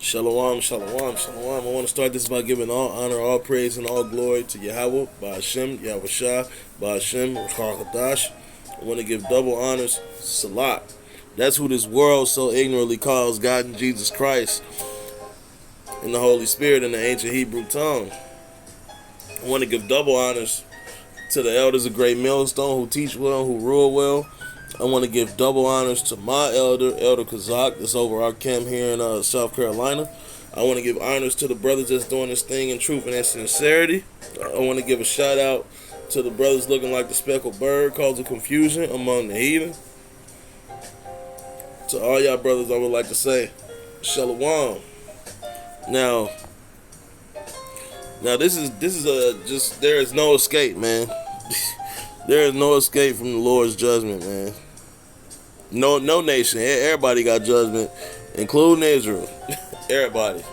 Shalom, shalom, shalom. I want to start this by giving all honor, all praise, and all glory to Yahweh, by Hashem, Yahweh Shah, by Hashem, Rachar Hadash. I want to give double honors, Salat. That's who this world so ignorantly calls God and Jesus Christ, and the Holy Spirit in the ancient Hebrew tongue. I want to give double honors to the elders of Great Millstone who teach well, who rule well. I want to give double honors to my Elder Kazak, that's over our camp here in South Carolina. I want to give honors to the brothers that's doing this thing in truth and in sincerity. I want to give a shout out to the brothers looking like the speckled bird, causing confusion among the heathen. To all y'all brothers, I would like to say, Shalom. Now this is just there is no escape, man. There is no escape from the Lord's judgment, man. No nation. Everybody got judgment, including Israel. Everybody.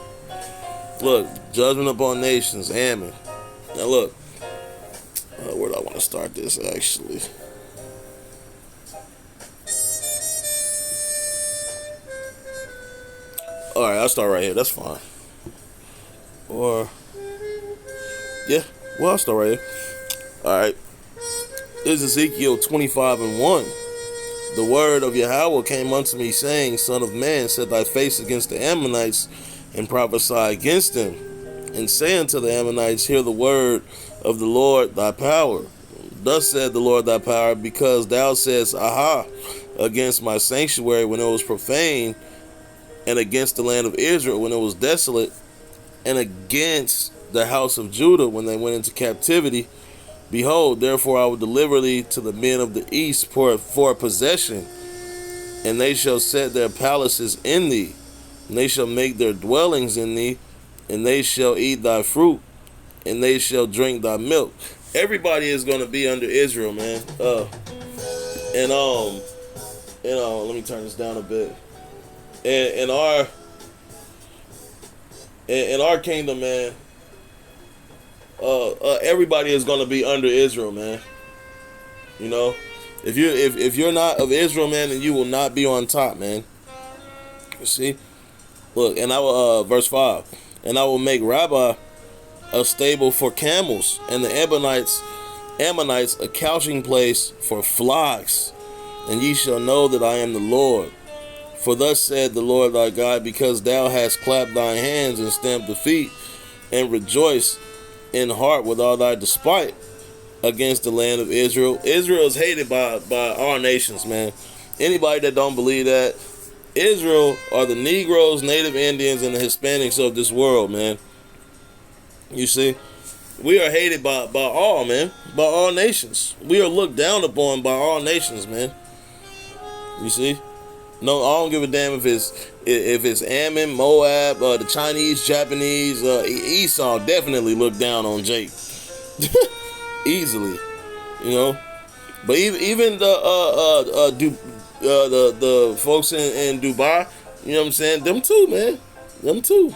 Look, judgment upon nations. Amen. Now look, where do I want to start this actually? All right, I'll start right here. That's fine. Or yeah, well, I'll start right here. All right. This is Ezekiel 25:1. The word of Yahweh came unto me, saying, Son of man, set thy face against the Ammonites, and prophesy against them, and say unto the Ammonites, Hear the word of the Lord thy power. Thus said the Lord thy power, because thou saidst, Aha, against my sanctuary when it was profane, and against the land of Israel when it was desolate, and against the house of Judah when they went into captivity. Behold, therefore I will deliver thee to the men of the east for a possession, and they shall set their palaces in thee, and they shall make their dwellings in thee, and they shall eat thy fruit, and they shall drink thy milk. Everybody is going to be under Israel, man. Let me turn this down a bit. In our kingdom, man. Everybody is gonna be under Israel, man. You know, if you're not of Israel, man, then you will not be on top, man. You see, look, and I will verse 5, and I will make Rabbah a stable for camels, and the Ammonites a couching place for flocks, and ye shall know that I am the Lord. For thus said the Lord thy God, because thou hast clapped thine hands and stamped the feet, and rejoiced in heart with all thy despite against the land of Israel. Israel is hated by our nations, man. Anybody that don't believe that, Israel are the Negroes, Native Indians, and the Hispanics of this world, man. You see, we are hated by all, man, by all nations. We are looked down upon by all nations, man. You see, no, I don't give a damn if it's Ammon, Moab, the Chinese, Japanese, Esau definitely look down on Jake. Easily, you know. But even the folks in Dubai, you know what I'm saying? Them too, man. Them too.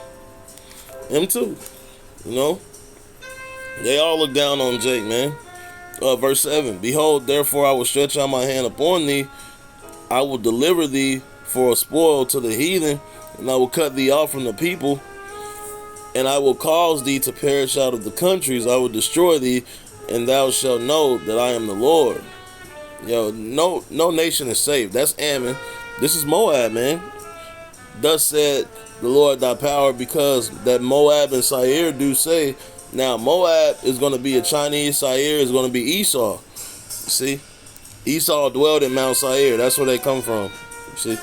You know. They all look down on Jake, man. Verse 7. Behold, therefore I will stretch out my hand upon thee. I will deliver thee for a spoil to the heathen, and I will cut thee off from the people, and I will cause thee to perish out of the countries. I will destroy thee, and thou shalt know that I am the Lord. Yo, no nation is saved. That's Ammon. This is Moab, man. Thus said the Lord thy power, because that Moab and Seir do say. Now Moab is going to be a Chinese, Seir is going to be Esau. See, Esau dwelled in Mount Seir. That's where they come from. You see,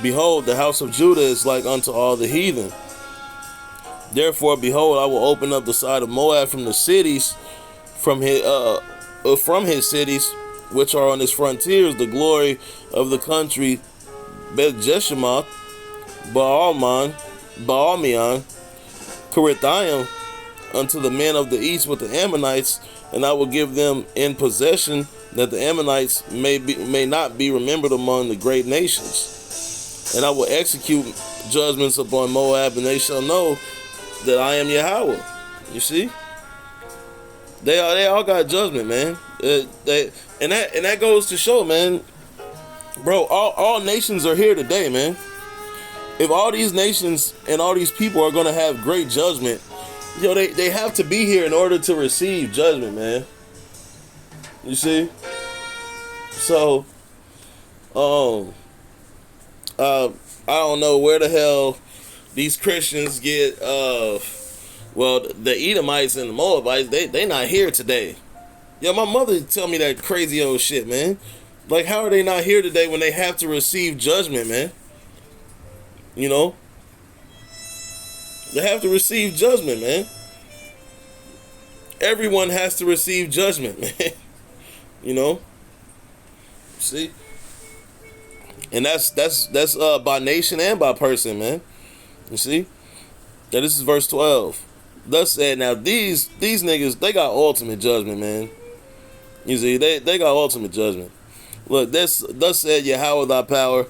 behold, the house of Judah is like unto all the heathen. Therefore, behold, I will open up the side of Moab from the cities, from his cities, which are on his frontiers, the glory of the country, Beth Jeshimoth, Baalmeon, Kirithaim, unto the men of the east with the Ammonites, and I will give them in possession, that the Ammonites may not be remembered among the great nations. And I will execute judgments upon Moab, and they shall know that I am Yahweh. You see, they all got judgment, man. And that goes to show, man, bro. All nations are here today, man. If all these nations and all these people are going to have great judgment, they have to be here in order to receive judgment, man. You see? So, I don't know where the hell these Christians get, well, the Edomites and the Moabites, they not here today. Yo, my mother tell me that crazy old shit, man. Like, how are they not here today when they have to receive judgment, man? You know? They have to receive judgment, man. Everyone has to receive judgment, man. You know? See? And that's by nation and by person, man. You see? Now this is verse 12. Thus said, now these niggas, they got ultimate judgment, man. You see, they got ultimate judgment. Look, thus said Yahweh thy power,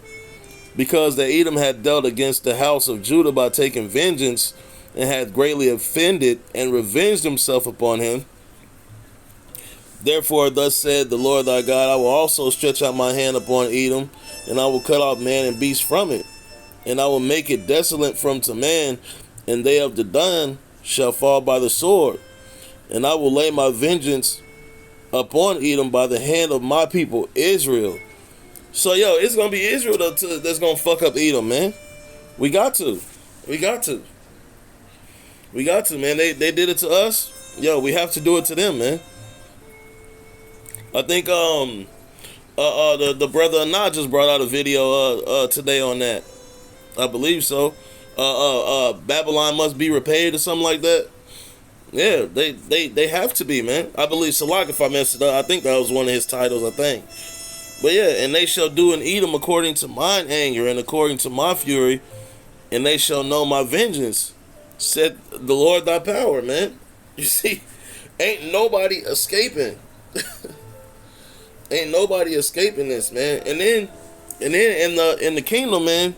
because that Edom had dealt against the house of Judah by taking vengeance, and had greatly offended and revenged himself upon him. Therefore, thus said the Lord thy God, I will also stretch out my hand upon Edom, and I will cut off man and beast from it, and I will make it desolate from to man, and they of Dedan shall fall by the sword, and I will lay my vengeance upon Edom by the hand of my people Israel. So, yo, it's gonna be Israel that's gonna fuck up Edom, man. We got to, man. They did it to us. Yo, we have to do it to them, man. I think the brother Anah just brought out a video today on that. I believe so. Babylon must be repaid or something like that. Yeah, they have to be, man. I believe Salak, if I messed it up, I think that was one of his titles, I think. But yeah, and they shall do in Edom according to mine anger and according to my fury, and they shall know my vengeance, said the Lord thy power, man. You see, ain't nobody escaping. Ain't nobody escaping this, man. And then in the kingdom, man,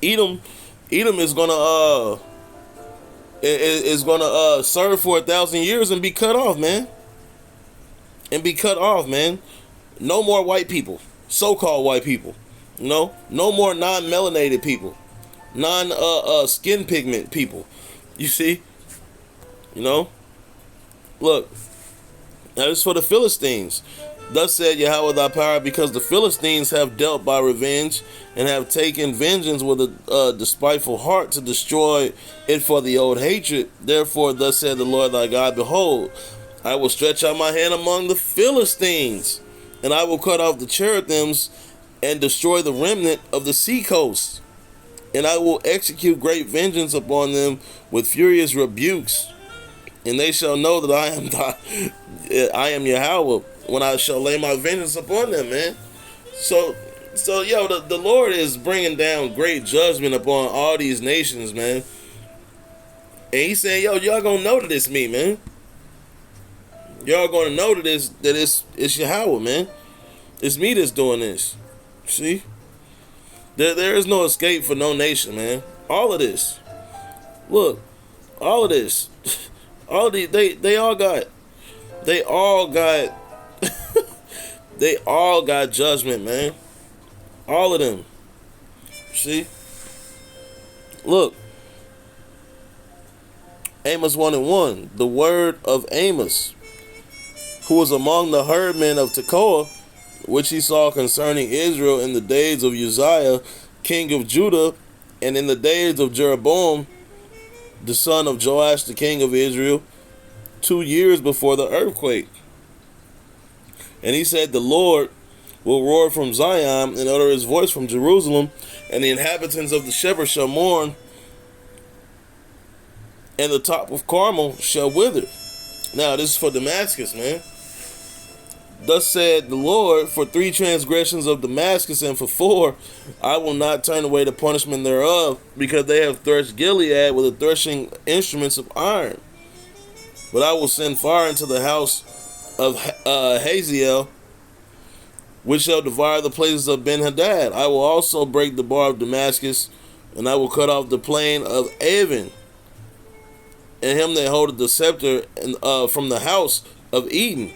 Edom is gonna serve for 1,000 years and be cut off, man. No more white people, so-called white people. No more non-melanated people, skin pigment people. You see, look. Now this is for the Philistines. Thus said Yahweh thy power, because the Philistines have dealt by revenge, and have taken vengeance with a despiteful heart to destroy it for the old hatred. Therefore, thus said the Lord thy God, behold, I will stretch out my hand among the Philistines, and I will cut off the cherethims, and destroy the remnant of the sea coast. And I will execute great vengeance upon them with furious rebukes. And they shall know that I am Yahweh, when I shall lay my vengeance upon them, man. So yo, the Lord is bringing down great judgment upon all these nations, man. And he's saying, yo, y'all gonna know that it's me, man. Y'all gonna know that it's Yahweh, man. It's me that's doing this. See? There is no escape for no nation, man. All of this. Look, all of this. All of these, they all got they all got judgment, man. All of them. See? Look. Amos 1:1. The word of Amos, who was among the herdmen of Tekoa, which he saw concerning Israel in the days of Uzziah, king of Judah, and in the days of Jeroboam, the son of Joash, the king of Israel, 2 years before the earthquake. And he said, the Lord will roar from Zion and utter his voice from Jerusalem, and the inhabitants of the shepherd shall mourn, and the top of Carmel shall wither. Now, this is for Damascus, man. Thus said the Lord, for 3 transgressions of Damascus, and for 4, I will not turn away the punishment thereof, because they have threshed Gilead with the threshing instruments of iron. But I will send fire into the house of Hazael, which shall devour the places of Ben-Hadad. I will also break the bar of Damascus, and I will cut off the plain of Avon, and him that holdeth the scepter from the house of Eden.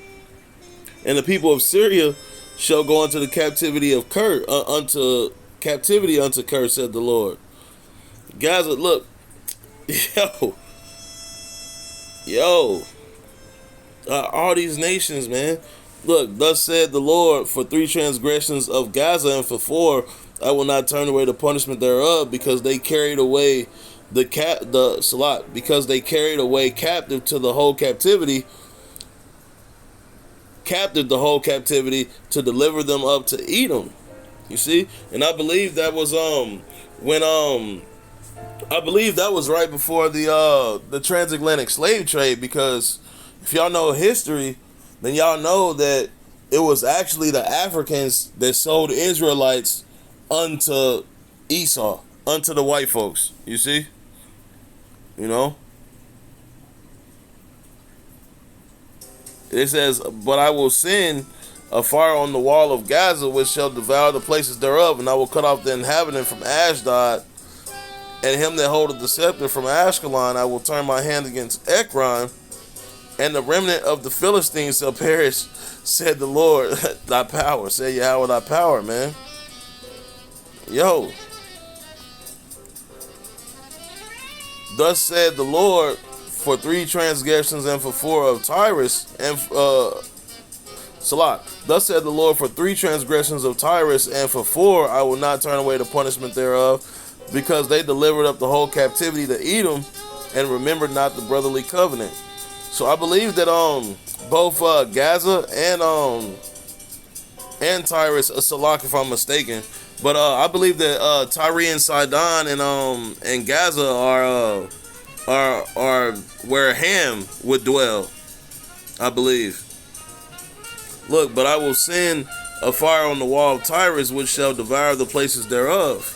And the people of Syria shall go into the captivity of unto captivity unto curse, said the Lord. Gaza, look, yo, all these nations, man. Look, thus said the Lord, for 3 transgressions of Gaza, and for 4, I will not turn away the punishment thereof, because they carried away because they carried away captive the whole captivity to deliver them up to Edom. You see, and I believe that was when I believe that was right before the transatlantic slave trade, because if y'all know history, then y'all know that it was actually the Africans that sold Israelites unto Esau, unto the white folks. You see? You know? It says, but I will send a fire on the wall of Gaza, which shall devour the places thereof, and I will cut off the inhabitant from Ashdod, and him that holdeth the scepter from Ashkelon. I will turn my hand against Ekron, and the remnant of the Philistines shall perish, said the Lord, thy power. Say Yahweh, thy power, man. Yo. Thus said the Lord, for 3 transgressions and for 4 of Tyrus, and Thus said the Lord, for 3 transgressions of Tyrus, and for 4 I will not turn away the punishment thereof, because they delivered up the whole captivity to Edom, and remembered not the brotherly covenant. So I believe that both Gaza and Tyrus, Salak, if I'm mistaken, but I believe that Tyre and Sidon and Gaza are where Ham would dwell, I believe. Look, but I will send a fire on the wall of Tyrus, which shall devour the places thereof.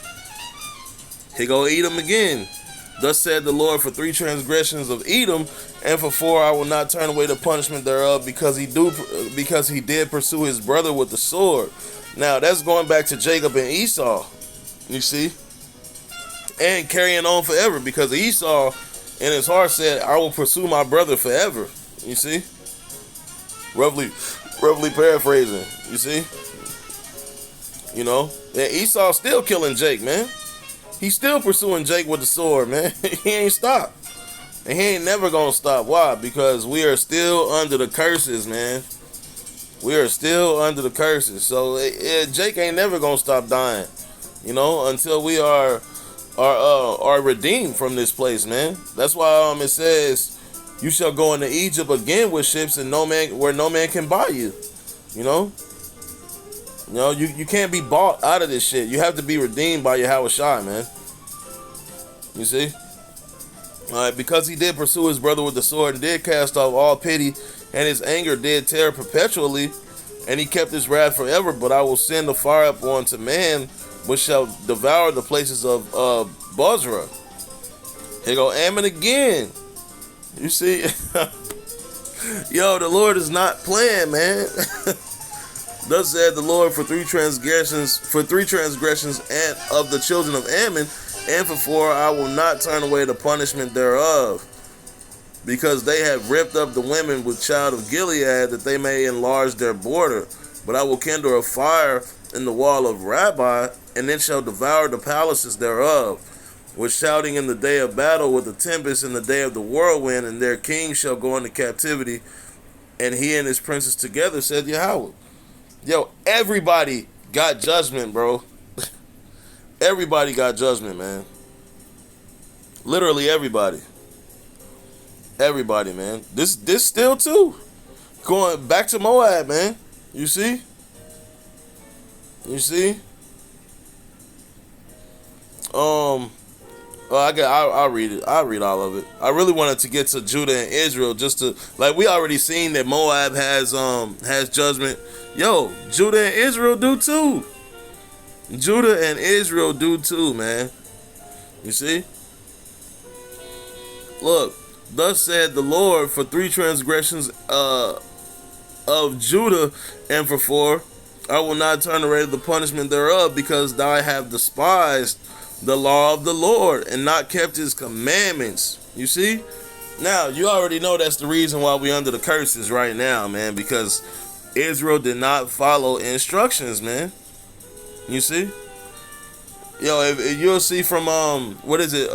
Here go Edom again. Thus said the Lord, for 3 transgressions of Edom, and for 4 I will not turn away the punishment thereof, because he did pursue his brother with the sword. Now that's going back to Jacob and Esau, you see, and carrying on forever, because Esau in his heart said, I will pursue my brother forever. You see, roughly paraphrasing. You see, you know, and Esau still killing Jake, man. He's still pursuing Jake with the sword, man. He ain't stopped. And he ain't never gonna stop. Why? Because we are still under the curses, man. We are still under the curses. So Jake ain't never gonna stop dying, you know, until we are redeemed from this place, man. That's why it says, you shall go into Egypt again with ships, and where no man can buy you. You know? You know, you can't be bought out of this shit. You have to be redeemed by Yahweh Shai, man. You see? Alright, because he did pursue his brother with the sword, and did cast off all pity, and his anger did tear perpetually, and he kept his wrath forever. But I will send a fire up unto man, which shall devour the places of Bozrah. Here go Ammon again. You see? Yo, the Lord is not playing, man. Thus said the Lord, for 3 transgressions and of the children of Ammon, and for 4 I will not turn away the punishment thereof, because they have ripped up the women with child of Gilead, that they may enlarge their border. But I will kindle a fire in the wall of Rabbi, and it shall devour the palaces thereof, with shouting in the day of battle, with a tempest in the day of the whirlwind, and their king shall go into captivity, and he and his princes together, said Yahweh. Yo, everybody got judgment, bro. Everybody got judgment, man. Literally everybody. Everybody, man. This still too. Going back to Moab, man. You see? You see? I'll read it. I'll read all of it. I really wanted to get to Judah and Israel, just to, like, we already seen that Moab has judgment. Yo, Judah and Israel do too. Judah and Israel do too, man. You see? Look, thus said the Lord, for 3 transgressions of Judah, and for 4 I will not turn away the punishment thereof, because thou have despised the law of the Lord, and not kept his commandments. You see? Now, you already know that's the reason why we under the curses right now, man, because Israel did not follow instructions, man. You see? Yo, if you'll see from what is it?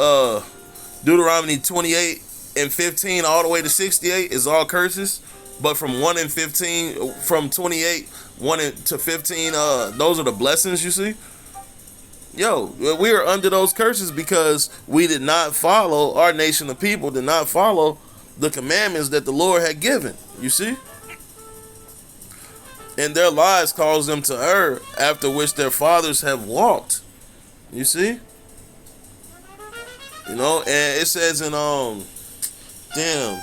Deuteronomy 28:15 all the way to 68 is all curses. But from 1 and 15, from 28, to 15, those are the blessings, you see? Yo, we are under those curses because we did not follow, our nation of people did not follow the commandments that the Lord had given, you see? And their lies caused them to err, after which their fathers have walked, you see? You know, and it says in, damn,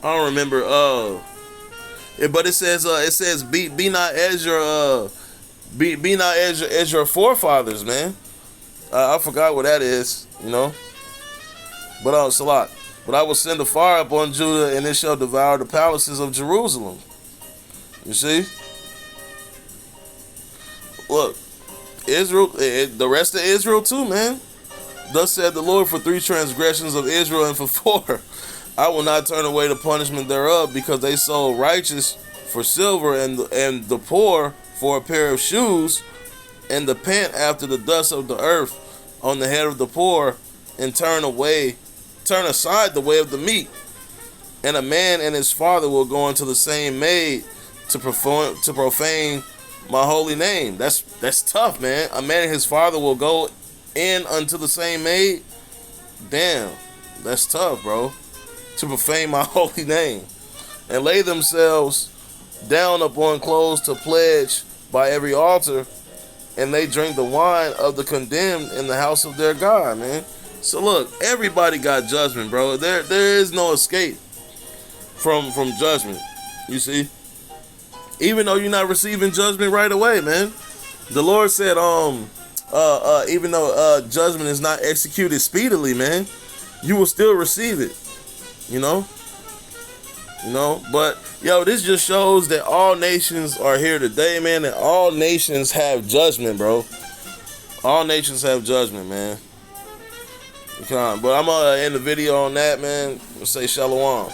I don't remember, but it says, be not as your, be not as your forefathers, man. I forgot what that is, you know. But it's a lot. But I will send a fire upon Judah, and it shall devour the palaces of Jerusalem. You see? Look, Israel, the rest of Israel too, man. Thus said the Lord, for 3 transgressions of Israel, and for 4, I will not turn away the punishment thereof, because they sold righteous for silver, and the poor for a pair of shoes, and the pant after the dust of the earth on the head of the poor, and turn aside the way of the meek. And a man and his father will go into the same maid to profane my holy name. That's tough, man. A man and his father will go in unto the same maid. Damn, that's tough, bro. To profane my holy name, and lay themselves down upon clothes to pledge by every altar, and they drink the wine of the condemned in the house of their God, man. So look, everybody got judgment, bro. There is no escape from judgment. You see, even though you're not receiving judgment right away, man. The Lord said, even though judgment is not executed speedily, man, you will still receive it. You know. But yo, this just shows that all nations are here today, man, and all nations have judgment, bro. All nations have judgment, man. But I'm gonna end the video on that, man. Say shalom.